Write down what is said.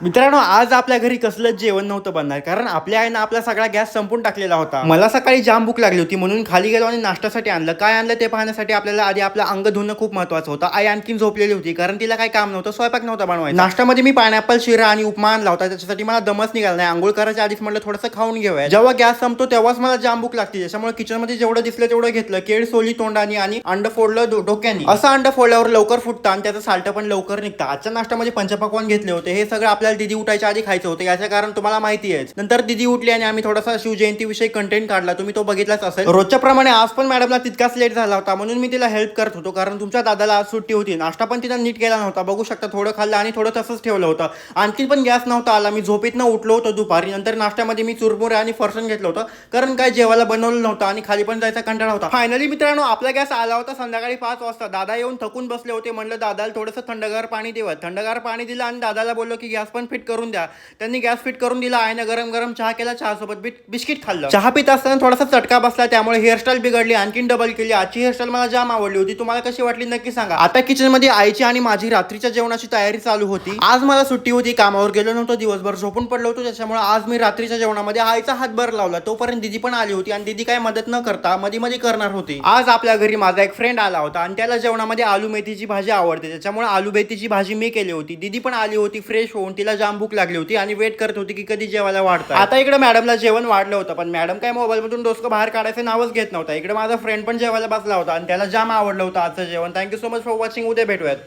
मित्रांनो, आज आपल्या घरी कसलंच जेवण नव्हतं बनणार, कारण आपल्या आईनं आपला सगळा गॅस संपून टाकलेला होता. मला सकाळी जाम भूक लागली होती, म्हणून खाली गेलो आणि नाश्त्यासाठी आणलं. काय आणलं ते पाहण्यासाठी आपल्याला आधी आपलं अंग धुणं खूप महत्वाचं होतं. आई आणखीन झोपलेली होती, कारण तिला काही काम नव्हतं, स्वयंपाक नव्हता बनवायचा. नाश्त्यामध्ये मी पायनॅपल, शिरा आणि उपमा आणला होता. त्याच्यासाठी मला दमच निघाला नाही. आंघोळ करायच्या आधीच म्हटलं थोडंसं खाऊन घेऊया. जेव्हा गॅस संपतो तेव्हाच मला जाम भूक लागते, त्याच्यामुळे किचनमध्ये जेवढं दिसलं तेवढं घेतलं. केळ सोली तोंडानी आणि अंड फोडलं डोक्यानी. असं अंड फोडल्यावर लवकर फुटतं आणि त्याचं साल्ट पण लवकर निघतं. आजच्या नाश्त्यामध्ये पंचपक्वान्न घेतले होते. हे सगळं आपल्याला दिदी उठायच्या आधी खायचं होतं, याचं कारण तुम्हाला माहिती आहे. नंतर दिदी उठली आणि आम्ही थोडासा शिवजयंतीविषयी कंटेंट काढला, तुम्ही तो बघितलाच असेल. रोजच्या प्रमाणे आज पण मॅडमला तितकाच लेट झाला होता, म्हणून मी तिला हेल्प करत होतो, कारण तुमच्या दादाला आज सुट्टी होती. नाश्ता पण तिला नीट केला नव्हता, बघू शकता. थोडं खाल्लं आणि थोडं तसंच ठेवलं होतं. आणखी पण गॅस नव्हता आला. मी झोपेतनं उठलो होतो दुपारी. नंतर नाश्त्यामध्ये मी चुरमुरे आणि फरसाण घेतलं होतं, कारण काय जेवायला बनवलं नव्हतं आणि खाली पण जायचा कंटाळा होता. फायनली मित्रांनो, आपला गॅस आला होता संध्याकाळी 5 वाजता. दादा येऊन थकून बसले होते. म्हणलं दादाला थोडंसं थंडगार पाणी देऊ. थंडगार पाणी दिलं आणि दादाला बोललो की गॅस पण फिट करून द्या. त्यांनी गॅस फिट करून दिला. आईने गरम गरम चहा केला, चहासोबत बिस्किट खाल्लं. चहा पित असताना थोडासा चटका बसला, त्यामुळे हेअरस्टाईल बिघडली, आणखीन डबल केली. आजची हेअरस्टाईल मला जाम आवडली होती. तुम्हाला कशी वाटली नक्की सांगा. आता किचन मध्ये आईची आणि माझी रात्रीच्या जेवणाची तयारी चालू होती. आज मला सुट्टी होती, कामावर गेलो नव्हतो, दिवसभर झोपून पडलो होतो, त्याच्यामुळे आज मी रात्रीच्या जेवणामध्ये आईचा हातभार लावला. तोपर्यंत दिदी पण आली होती आणि दिदी काय मदत न करता मध्ये मध्ये करणार होती. आज आपल्या घरी माझा एक फ्रेंड आला होता आणि त्याला जेवणामध्ये आलू मेथीची भाजी आवडते, त्याच्यामुळे आलू मेथीची भाजी मी केली होती. दिदी पण आली होती फ्रेश होऊन. तिला जाम भूक लागली होती आणि वेट करत होती की कधी जेवायला वाढतं. आता इकडे मॅडमला जेवण वाढलं होतं, पण मॅडम काय मोबाईल मधून डोसकं बाहेर काढायचं नावच घेत नव्हता. इकडे माझा फ्रेंड पण जेवायला बसला होता आणि त्याला जाम आवडलं होतं आजचं जेवण. Thank you so much for watching. उद्या भेटूयात.